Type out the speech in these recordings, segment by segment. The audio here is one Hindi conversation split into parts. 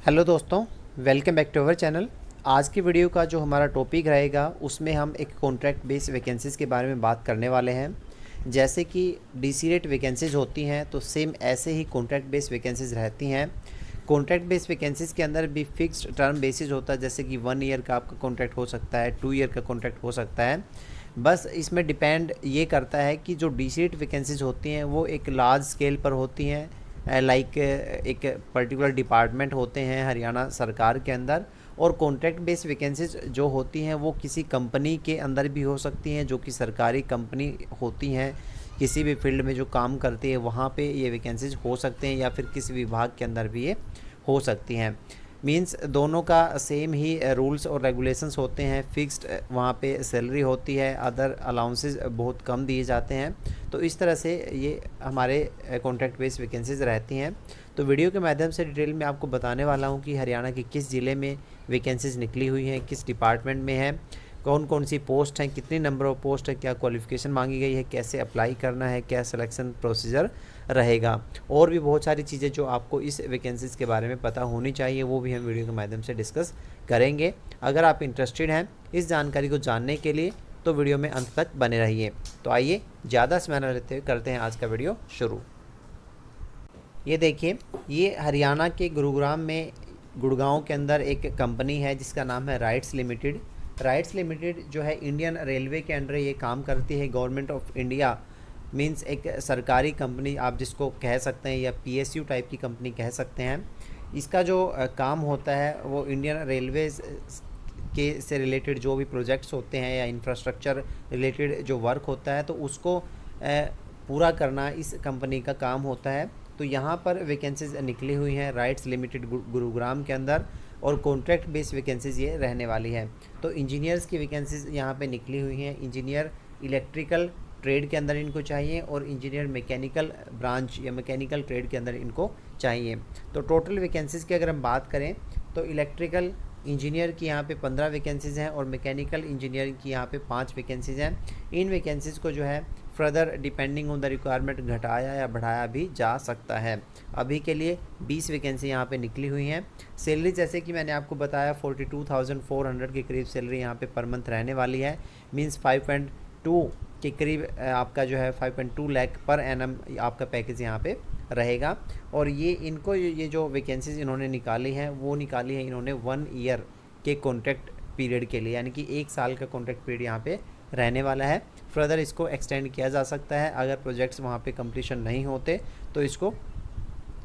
हेलो दोस्तों, welcome back to our channel. आज की वीडियो का जो हमारा टॉपिक रहेगा उसमें हम एक कॉन्ट्रैक्ट बेस्ड वैकेंसीज़ के बारे में बात करने वाले हैं। जैसे कि डीसी रेट वैकेंसीज़ होती हैं तो सेम ऐसे ही कॉन्ट्रैक्ट बेस्ड वैकेंसीज़ रहती हैं। कॉन्ट्रैक्ट बेस्ड वैकेंसीज़ के अंदर भी फिक्स्ड टर्म बेसिस होता है, जैसे कि 1 ईयर का आपका कॉन्ट्रैक्ट हो सकता है, 2 ईयर का कॉन्ट्रैक्ट हो सकता है। बस इसमें डिपेंड ये करता है कि जो डीसी रेट वैकेंसीज़ होती हैं वो एक लार्ज स्केल पर होती हैं, लाइक एक पर्टिकुलर डिपार्टमेंट होते हैं हरियाणा सरकार के अंदर। और कॉन्ट्रैक्ट बेस्ड वैकेंसीज जो होती हैं वो किसी कंपनी के अंदर भी हो सकती हैं, जो कि सरकारी कंपनी होती हैं, किसी भी फील्ड में जो काम करती है वहाँ पे ये वैकेंसीज हो सकते हैं, या फिर किसी विभाग के अंदर भी ये हो सकती हैं। मींस दोनों का सेम ही रूल्स और रेगुलेशंस होते हैं। फिक्स्ड वहाँ पे सैलरी होती है, अदर अलाउंसेस बहुत कम दिए जाते हैं। तो इस तरह से ये हमारे कॉन्ट्रैक्ट बेस्ड वैकेंसीज रहती हैं। तो वीडियो के माध्यम से डिटेल में आपको बताने वाला हूँ कि हरियाणा के किस ज़िले में वैकेंसीज निकली हुई हैं, किस डिपार्टमेंट में है, कौन कौन सी पोस्ट हैं, कितनी नंबर ऑफ पोस्ट है, क्या क्वालिफ़िकेशन मांगी गई है, कैसे अप्लाई करना है, क्या सिलेक्शन प्रोसीजर रहेगा, और भी बहुत सारी चीज़ें जो आपको इस वैकेंसीज़ के बारे में पता होनी चाहिए वो भी हम वीडियो के माध्यम से डिस्कस करेंगे। अगर आप इंटरेस्टेड हैं इस जानकारी को जानने के लिए तो वीडियो में अंत तक बने रहिए। तो आइए ज़्यादा समय न लेते हुए करते हैं आज का वीडियो शुरू। ये देखिए, ये हरियाणा के गुरुग्राम में गुड़गांव के अंदर एक कंपनी है जिसका नाम है राइट्स लिमिटेड। राइट्स लिमिटेड जो है इंडियन रेलवे के अंडर ये काम करती है। गवर्नमेंट ऑफ इंडिया मींस एक सरकारी कंपनी आप जिसको कह सकते हैं, या पीएसयू टाइप की कंपनी कह सकते हैं। इसका जो काम होता है वो इंडियन रेलवेज के से रिलेटेड जो भी प्रोजेक्ट्स होते हैं या इंफ्रास्ट्रक्चर रिलेटेड जो वर्क होता है तो उसको पूरा करना इस कंपनी का काम होता है। तो यहाँ पर वैकेंसीज निकली हुई हैं राइट्स लिमिटेड गुरुग्राम के अंदर, और कॉन्ट्रैक्ट बेस्ड वैकेंसीज ये रहने वाली है। तो इंजीनियर्स की वैकेंसीज यहाँ पे निकली हुई हैं। इंजीनियर इलेक्ट्रिकल ट्रेड के अंदर इनको चाहिए, और इंजीनियर मैकेनिकल ब्रांच या मैकेनिकल ट्रेड के अंदर इनको चाहिए। तो टोटल वैकेंसीज की अगर हम बात करें तो इलेक्ट्रिकल इंजीनियर की यहाँ पे 15 वैकेंसीज़ हैं, और मैकेनिकल इंजीनियरिंग की यहाँ पे 5 वैकेंसीज़ हैं। इन वैकेंसीज़ को जो है further depending on the requirement घटाया या बढ़ाया भी जा सकता है। अभी के लिए 20 वैकेंसी यहाँ पे निकली हुई हैं। सैलरी जैसे कि मैंने आपको बताया 42,400 के करीब सैलरी यहाँ पे पर मंथ रहने वाली है। मींस 5.2 के करीब आपका जो है 5.2 लाख पर एनम आपका पैकेज यहाँ पे रहेगा। और ये इनको ये जो वैकेंसीज इन्होंने निकाली हैं वो निकाली है इन्होंने 1 ईयर के कॉन्ट्रैक्ट पीरियड के लिए, यानी कि 1 साल का कॉन्ट्रैक्ट पीरियड यहाँ पे रहने वाला है। फर्दर इसको एक्सटेंड किया जा सकता है, अगर प्रोजेक्ट्स वहाँ पे कंप्लीशन नहीं होते तो इसको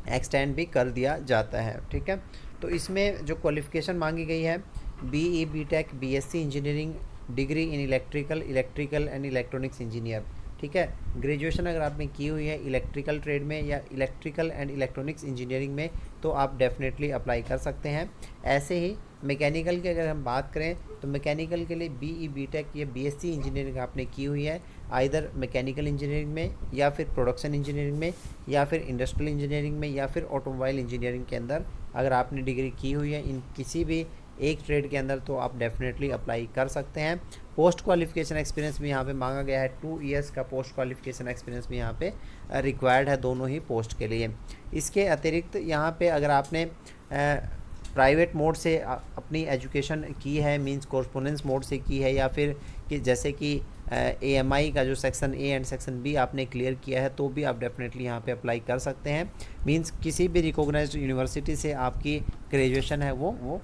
एक्सटेंड भी कर दिया जाता है। ठीक है, तो इसमें जो क्वालिफ़िकेशन मांगी गई है BE BTech BSc engineering degree in electrical and electronics engineer. ठीक है, ग्रेजुएशन अगर आपने की हुई है इलेक्ट्रिकल ट्रेड में या इलेक्ट्रिकल एंड इलेक्ट्रॉनिक्स इंजीनियरिंग में तो आप डेफिनेटली अप्लाई कर सकते हैं। ऐसे ही मैकेनिकल की अगर हम बात करें तो मैकेनिकल के लिए BE BTech या BSc इंजीनियरिंग आपने की हुई है, आइदर मैकेनिकल इंजीनियरिंग में या फिर प्रोडक्शन इंजीनियरिंग में या फिर इंडस्ट्रियल इंजीनियरिंग में या फिर ऑटोमोबाइल इंजीनियरिंग के अंदर अगर आपने डिग्री की हुई है इन किसी भी एक ट्रेड के अंदर तो आप डेफिनेटली अप्लाई कर सकते हैं। पोस्ट क्वालिफिकेशन एक्सपीरियंस भी यहाँ पे मांगा गया है। 2 इयर्स का पोस्ट क्वालिफिकेशन एक्सपीरियंस भी यहाँ पे रिक्वायर्ड है दोनों ही पोस्ट के लिए। इसके अतिरिक्त यहाँ पे अगर आपने प्राइवेट मोड से अपनी एजुकेशन की है, मींस कॉरस्पोंडेंस मोड से की है, या फिर कि जैसे कि AMI का जो section A and section B आपने क्लियर किया है तो भी आप डेफिनेटली यहाँ पे अप्लाई कर सकते हैं। मींस किसी भी रिकॉग्नाइज्ड यूनिवर्सिटी से आपकी ग्रेजुएशन है वो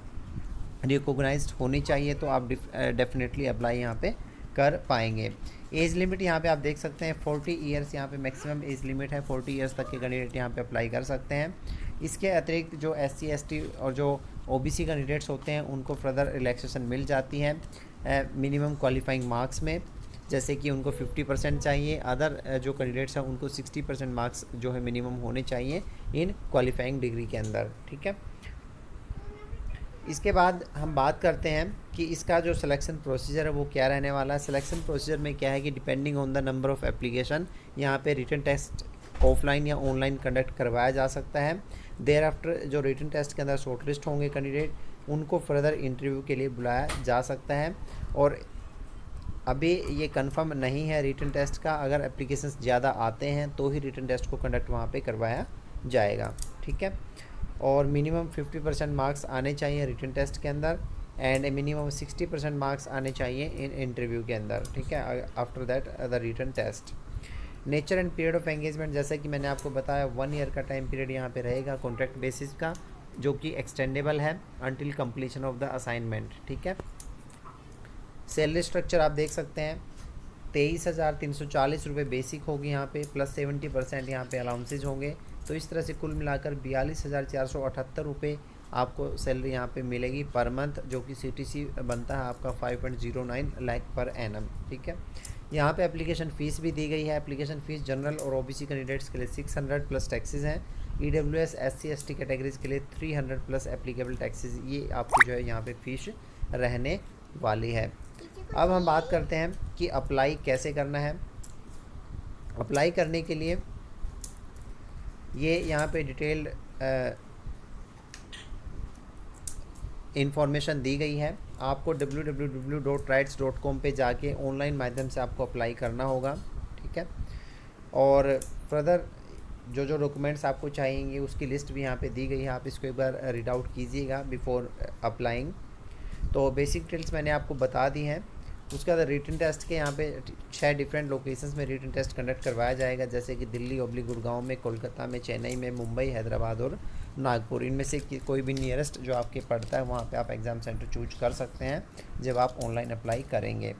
रिकॉग्नाइज्ड होनी चाहिए, तो आप डेफिनेटली अप्लाई यहाँ पे कर पाएंगे। एज लिमिट यहाँ पे आप देख सकते हैं 40 ईयर्स यहाँ पे मैक्सिमम एज लिमिट है। 40 ईयर्स तक के कैंडिडेट यहाँ पे अप्लाई कर सकते हैं। इसके अतिरिक्त जो SC ST और जो OBC कैंडिडेट्स होते हैं उनको फर्दर रिलैक्सेशन मिल जाती है मिनिमम क्वालिफाइंग मार्क्स में, जैसे कि उनको 50% चाहिए। अदर जो कैंडिडेट्स हैं उनको 60% मार्क्स जो है मिनिमम होने चाहिए इन क्वालिफाइंग डिग्री के अंदर। ठीक है, इसके बाद हम बात करते हैं कि इसका जो सिलेक्शन प्रोसीजर है वो क्या रहने वाला है। सिलेक्शन प्रोसीजर में क्या है कि depending on the number of application यहाँ पे रिटन टेस्ट ऑफलाइन या ऑनलाइन कंडक्ट करवाया जा सकता है। देयर आफ्टर जो रिटन टेस्ट के अंदर शॉर्टलिस्ट होंगे कैंडिडेट उनको फर्दर इंटरव्यू के लिए बुलाया जा सकता है। और अभी ये कंफर्म नहीं है रिटन टेस्ट का, अगर एप्लीकेशंस ज़्यादा आते हैं तो ही रिटन टेस्ट को कंडक्ट वहाँ पे करवाया जाएगा। ठीक है, और मिनिमम 50% मार्क्स आने चाहिए रिटन टेस्ट के अंदर एंड मिनिमम 60% मार्क्स आने चाहिए इन इंटरव्यू के अंदर, ठीक है, after that the written test. Nature and period of engagement, जैसे कि मैंने आपको बताया 1 ईयर का टाइम पीरियड यहाँ पे रहेगा कॉन्ट्रैक्ट बेसिस का, जो कि एक्सटेंडेबल है until completion of the assignment, ठीक है। सैलरी स्ट्रक्चर आप देख सकते हैं, 23,340 रुपये बेसिक होगी यहाँ पे, प्लस 70% यहाँ पे अलाउंसेज होंगे। तो इस तरह से कुल मिलाकर 42,478 रुपये आपको सैलरी यहाँ पे मिलेगी पर मंथ, जो कि CTC बनता है आपका 5.09 लाख पर एनम, ठीक है। यहाँ पे एप्लीकेशन फ़ीस भी दी गई है। एप्लीकेशन फ़ीस जनरल और OBC कैंडिडेट्स के लिए 600 प्लस टैक्सेस हैं। EWS SC ST कैटेगरीज के लिए 300 प्लस एप्लीकेबल टैक्सेस, ये आपकी जो है यहाँ पे फ़ीस रहने वाली है। अब हम बात करते हैं कि अप्लाई कैसे करना है। अप्लाई करने के लिए ये यहाँ पे डिटेल्ड इंफॉर्मेशन दी गई है। आपको www.rights.com पे जाके ऑनलाइन माध्यम से आपको अप्लाई करना होगा, ठीक है। और फर्दर जो जो डॉक्यूमेंट्स आपको चाहिए उसकी लिस्ट भी यहाँ पे दी गई है, आप इसको एक बार रीड आउट कीजिएगा बिफोर अप्लाइंग। तो बेसिक डिटेल्स मैंने आपको बता दी हैं। उसके बाद रिटन टेस्ट के यहाँ पे 6 डिफरेंट लोकेशंस में रिटन टेस्ट कंडक्ट करवाया जाएगा, जैसे कि दिल्ली गुड़गांव में, कोलकाता में, चेन्नई में, मुंबई, हैदराबाद और नागपुर। इनमें से कोई भी नियरेस्ट जो आपके पड़ता है वहाँ पे आप एग्ज़ाम सेंटर चूज कर सकते हैं जब आप ऑनलाइन अप्लाई करेंगे।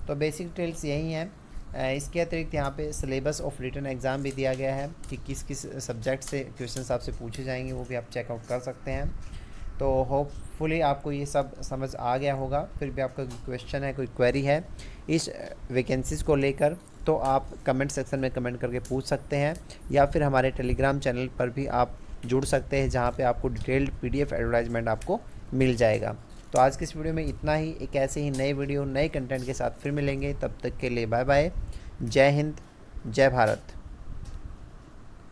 तो बेसिक डिटेल्स यही हैं। इसके अतिरिक्त यहाँ पे सिलेबस ऑफ रिटन एग्ज़ाम भी दिया गया है कि किस किस सब्जेक्ट से क्वेश्चन आपसे पूछे जाएंगे, वो भी आप चेकआउट कर सकते हैं। तो होपफुली आपको ये सब समझ आ गया होगा। फिर भी आपका क्वेश्चन है, कोई क्वेरी है इस वैकेंसीज़ को लेकर, तो आप कमेंट सेक्शन में कमेंट करके पूछ सकते हैं, या फिर हमारे टेलीग्राम चैनल पर भी आप जुड़ सकते हैं, जहाँ पे आपको डिटेल्ड PDF एडवर्टाइजमेंट आपको मिल जाएगा। तो आज की इस वीडियो में इतना ही। एक ऐसे ही नए वीडियो नए कंटेंट के साथ फिर मिलेंगे, तब तक के लिए बाय बाय। जय हिंद, जय भारत।